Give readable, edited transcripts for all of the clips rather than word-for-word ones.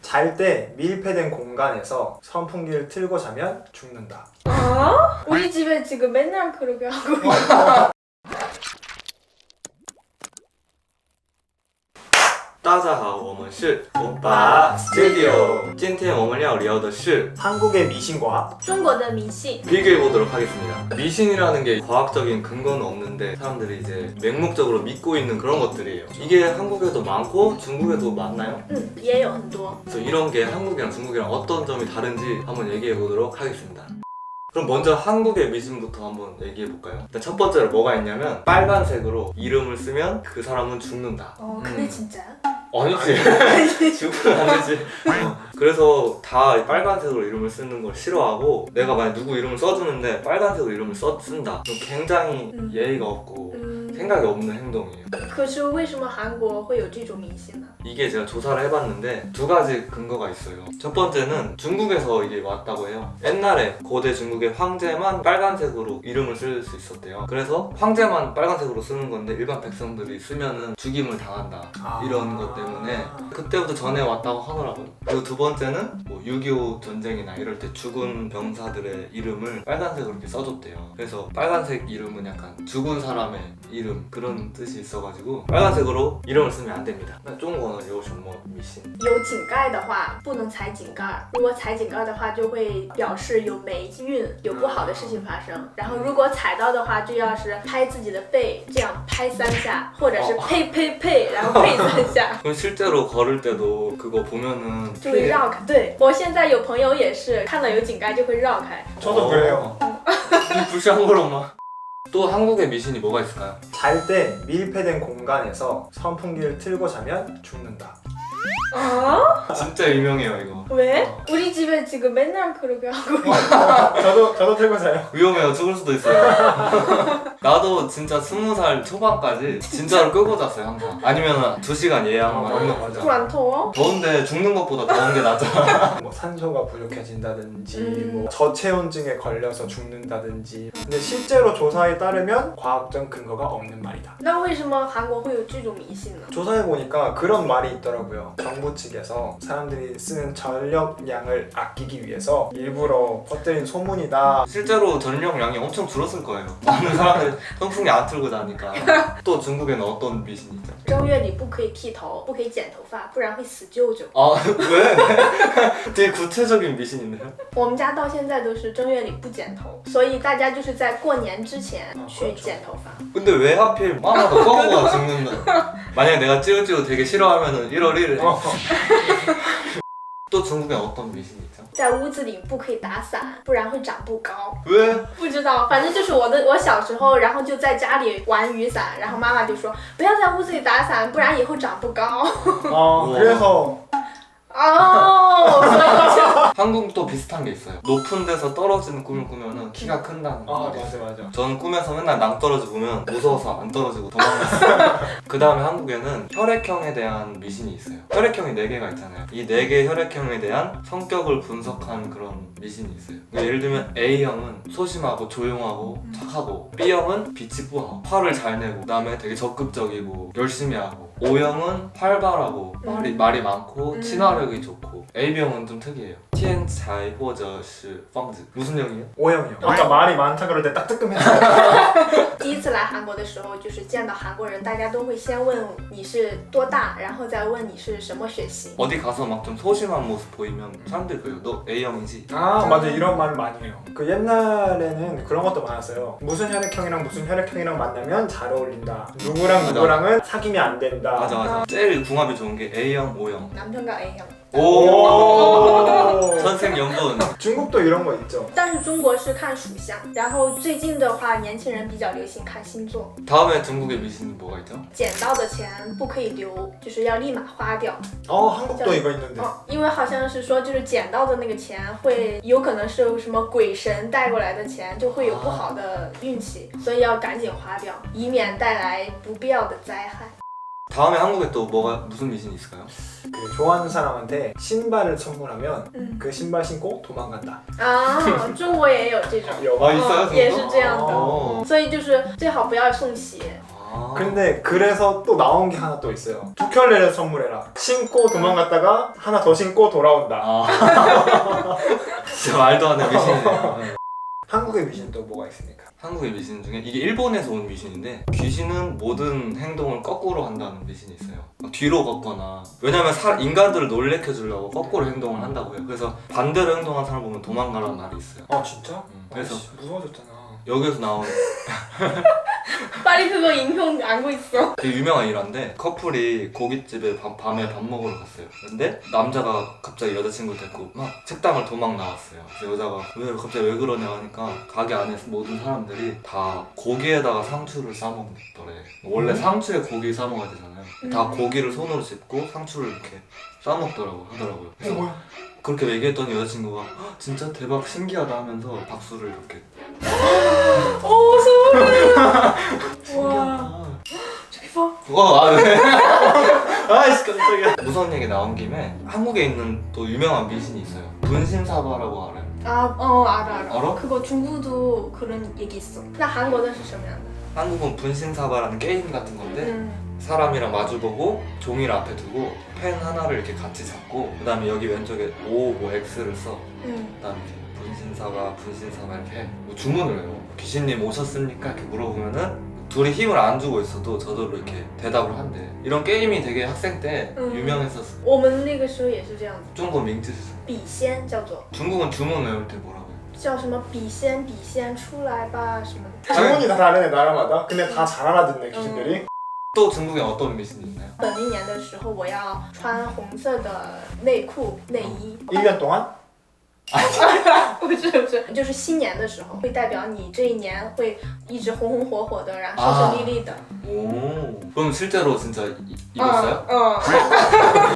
잘 때 밀폐된 공간에서 선풍기를 틀고 자면 죽는다. 아? 우리 집에 지금 맨날 그렇게 하고 있어. 大家好，我们是欧巴 Studio。今天我们要聊的是 한국의 미신과 中国的迷信。 비교해 보도록 하겠습니다. 미신이라는 게 과학적인 근거는 없는데 사람들이 이제 맹목적으로 믿고 있는 그런 것들이에요. 이게 한국에도 많고 중국에도 많나요? 也有很多。 그래서 이런 게 한국이랑 중국이랑 어떤 점이 다른지 한번 얘기해 보도록 하겠습니다. 그럼 먼저 한국의 미신부터 한번 얘기해 볼까요? 일단 첫 번째로 뭐가 있냐면 빨간색으로 이름을 쓰면 그 사람은 죽는다. 근데 진짜? 아니지. 죽으면 안 되지. 그래서 다 빨간색으로 이름을 쓰는 걸 싫어하고 내가 만약 누구 이름을 써주는데 빨간색으로 이름을 쓴다. 그럼 굉장히 예의가 없고 생각이 없는 행동이에요. 可是为什么韩国会有这种迷信呢？ 이게 제가 조사를 해봤는데 두 가지 근거가 있어요. 첫 번째는 중국에서 이게 왔다고 해요. 옛날에 고대 중국의 황제만 빨간색으로 이름을 쓸 수 있었대요. 그래서 황제만 빨간색으로 쓰는 건데 일반 백성들이 쓰면은 죽임을 당한다. 이런 것 때문에 그때부터 전해왔다고 하더라고요. 그리고 두 번째는 뭐 6.25 전쟁이나 이럴 때 죽은 병사들의 이름을 빨간색으로 이렇게 써줬대요. 그래서 빨간색 이름은 약간 죽은 사람의 이름 그런 뜻이 있어가지고 빨간색으로 이름을 쓰면 안 됩니다. 那中国呢有什么迷信？有井盖的话不能踩井盖，如果踩井盖的话就会表示有霉运，有不好的事情发生。然后如果踩到的话就要是拍自己的背，这样拍3下，或者是呸呸呸，然后呸3下。 그럼 실제로 걸을 때도 그거 보면은 就会绕开。对，我现在有朋友也是看到有井盖就会绕开。 저도 그래요. 불쌍한 걸 엄마. 또 한국의 미신이 뭐가 있을까요? 잘 때 밀폐된 공간에서 선풍기를 틀고 자면 죽는다. 아? 진짜 유명해요 이거. 왜? 우리 집에 지금 맨날 그렇게 하고 있어. 저도 틀고 자요. 위험해요. 죽을 수도 있어요. 나도 진짜 20살 초반까지 진짜로 끄고 잤어요 항상. 아니면 2시간 예약만 이런 거. 突然痛。 더운데 죽는 것보다 더운 게 낫잖아. 뭐 산소가 부족해진다든지 뭐 저체온증에 걸려서 죽는다든지. 근데 실제로 조사에 따르면 과학적 근거가 없는 말이다. 那为什么韩国会有这种迷信呢？ 조사해 보니까 그런 말이 있더라고요. 정부 측에서 사람들이 쓰는 전력량을 아끼기 위해서 일부러 퍼뜨린 소문이다. 실제로 전력량이 엄청 줄었을 거예요. 많은 사람들이 선풍기 안 틀고 자니까. 또 중국에는 어떤 미신이 있죠? 正月里不可以剃头，不可以剪头发，不然会死舅舅。 아 왜? 되게 구체적인 미신인데요? 我们家到现在都是正月里不剪头，所以大家就是在过年之前去剪头发。 근데 왜 하필 하나 더 꺼고가 죽는다? 만약에 내가 찌우찌우 되게 싫어하면은 1월 1일 또 중국엔 어떤 미신이 있죠? 在屋子里不可以打伞，不然会长不高。 왜? 不知道，反正就是我小时候，然后就在家里玩雨伞，然后妈妈就说不要在屋子里打伞，不然以后长不高。 그래서 哦，所以就 한국도 비슷한 게 있어요. 높은 데서 떨어지는 꿈을 꾸면은 키가 큰다는 거. 맞아. 저는 꿈에서 맨날 낭떠러지 보면 무서워서 안 떨어지고 도망갔어요. 그 다음에 한국에는 혈액형에 대한 미신이 있어요. 혈액형이 4개가 있잖아요. 이 4개의 혈액형에 대한 성격을 분석한 그런 미신이 있어요. 그러니까 예를 들면 A형은 소심하고 조용하고 착하고, B형은 빛이 뿌하고 화를 잘 내고, 그 다음에 되게 적극적이고 열심히 하고, O형은 활발하고 말이 많고 친화력이 좋고, AB형은 좀 특이해요. 天才或者是疯子. 무슨 형이에요? O형이요. 아까 말이 많다 그럴 때 딱 뜨끔했어요. 第一次来韩国的时候，就是见到韩国人，大家都会先问你是多大，然后再问你是什么血型。 어디 가서 막 좀 소심한 모습 보이면 사람들이 그래요. 너 A형이지? 맞아. 이런 말을 많이 해요. 그 옛날에는 그런 것도 많았어요. 무슨 혈액형이랑 무슨 혈액형이랑 만나면 잘 어울린다. 누구랑은 사귀면 안 된다. 맞아. 제일 궁합이 좋은 게 A형, O형. 男朋友 A 型， 오! 선생연분. 중국도 이런 거 있죠. 但是中国是看属相，然后最近的话，年轻人比较流行看星座。 다음에 중국의 미신이 뭐가 있죠? 捡到的钱不可以留，就是要立马花掉。 한국도 이거 있는데. 因为好像是说，就是捡到的那个钱会有可能是什么鬼神带过来的钱，就会有不好的运气，所以要赶紧花掉，以免带来不必要的灾害。 다음에 한국에 또 무슨 미신이 있을까요? 그 좋아하는 사람한테 신발을 선물하면 그 신발 신고 도망간다. 啊，中国也有这种， 아 있어요? 也是这样的， 어. 所以就是最好不要送鞋。 근데 그래서 또 나온 게 하나 또 있어요. 두 켤레를 선물해라. 신고 도망갔다가 하나 더 신고 돌아온다. 진짜 말도 안 되는 미신이네요. 한국의 미신 또 뭐가 있습니까? 한국의 미신 중에 이게 일본에서 온 미신인데 귀신은 모든 행동을 거꾸로 한다는 미신이 있어요. 뒤로 걷거나 왜냐면 인간들을 놀래켜 주려고 거꾸로 행동을 한다고 해요. 그래서 반대로 행동한 사람 보면 도망가라는 말이 있어요. 아 진짜? 그래서 아이씨, 무서워졌잖아. 여기에서 나온 빨리 그거 인형 안고 있어. 되게 유명한 일화인데 커플이 고깃집에 밤에 밥 먹으러 갔어요. 근데 남자가 갑자기 여자친구를 데리고 막 식당을 도망 나왔어요. 그래서 여자가 갑자기 왜 그러냐 하니까 가게 안에서 모든 사람들이 다 고기에다가 상추를 싸먹더래. 원래 상추에 고기 싸먹어야 되잖아요. 다 고기를 손으로 짚고 상추를 이렇게 싸먹더라고요. 그래서 뭐야? 그렇게 얘기했더니 여자친구가 "헉, 진짜 대박 신기하다 하면서 박수를 이렇게 오 소름. 와. 저기 봐. 네. 아이씨 깜짝이야. 무서운 얘기 나온 김에 한국에 있는 또 유명한 미신이 있어요. 분신사바라고 알아요? 알아. 알아? 그거 중국도 그런 얘기 있어. 나 한국은 是什么样的? 한국은 분신사바라는 게임 같은 건데 음. 사람이랑 마주보고 종이를 앞에 두고 펜 하나를 이렇게 같이 잡고 그 다음에 여기 왼쪽에 O, 뭐 X를 써. 그 다음에 이렇게 분신사바 이렇게 뭐 주문을 해요. 귀신님 오셨습니까? 이렇게 물어보면은 둘이 힘을 안 주고 있어도 저절로 이렇게 대답을 한대. 이런 게임이 되게 학생 때 유명했었어. 我们那个时候也是这样子. 중국 밍트스. 笔仙叫做 중국은 주문 외울 때 뭐라고 해요? 叫什么笔仙出来吧什么的. 주문이 다 다르네 나라마다. 근데 다 잘 알아듣네 귀신들이. 또 중국에 어떤 미신이 있나요? 本历年的时候我要穿红色的内裤内衣. 1년 동안? 不是，就是新年的时候会代表你这一年会一直红红火火的，然后顺顺利利的. 오. 그럼 실제로 진짜 입었어요?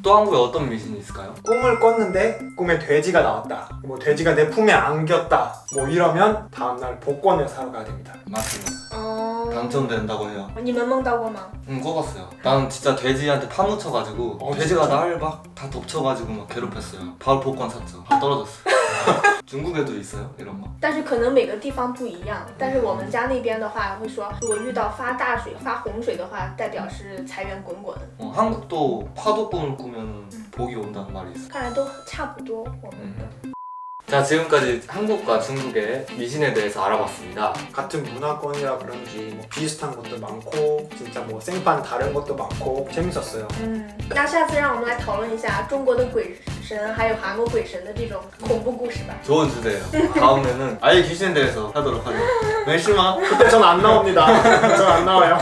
또 한국에 어떤 미신이 있을까요? 꿈을 꿨는데 꿈에 돼지가 나왔다. 뭐 돼지가 내 품에 안겼다. 뭐 이러면 다음날 복권을 사러 가야 됩니다. 맞습니다. 哦， 당첨된다고 해요. 你们梦到过吗？ 응, 꿔봤어요. 나는 진짜 돼지한테 파묻혀가지고 돼지가 진짜? 날 막 다 덮쳐가지고 막 괴롭혔어요. 바로 복권 샀죠. 바로 떨어졌어요. 중국에도 있어요? 이런 거? 但是可能每个地方不一样。但是我们家那边的话会说，如果遇到发大水、发洪水的话，代表是财源滚滚。 한국도 파도꿈을 꾸면 복이 온다는 말이 있어요. 看来都差不多，我们的。 자, 지금까지 한국과 중국의 미신에 대해서 알아봤습니다. 같은 문화권이라 그런지 뭐 비슷한 것도 많고 진짜 뭐 생판 다른 것도 많고 재밌었어요. 那下次让我们来讨论一下中国的鬼神还有韩国鬼神的这种恐怖故事吧。 좋은 주제예요. 다음에는 아예 귀신에 대해서 하도록 하죠. 멜시마. 그때 전 안 나옵니다. 전 안 나와요.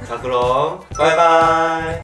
자, 그럼 바이바이.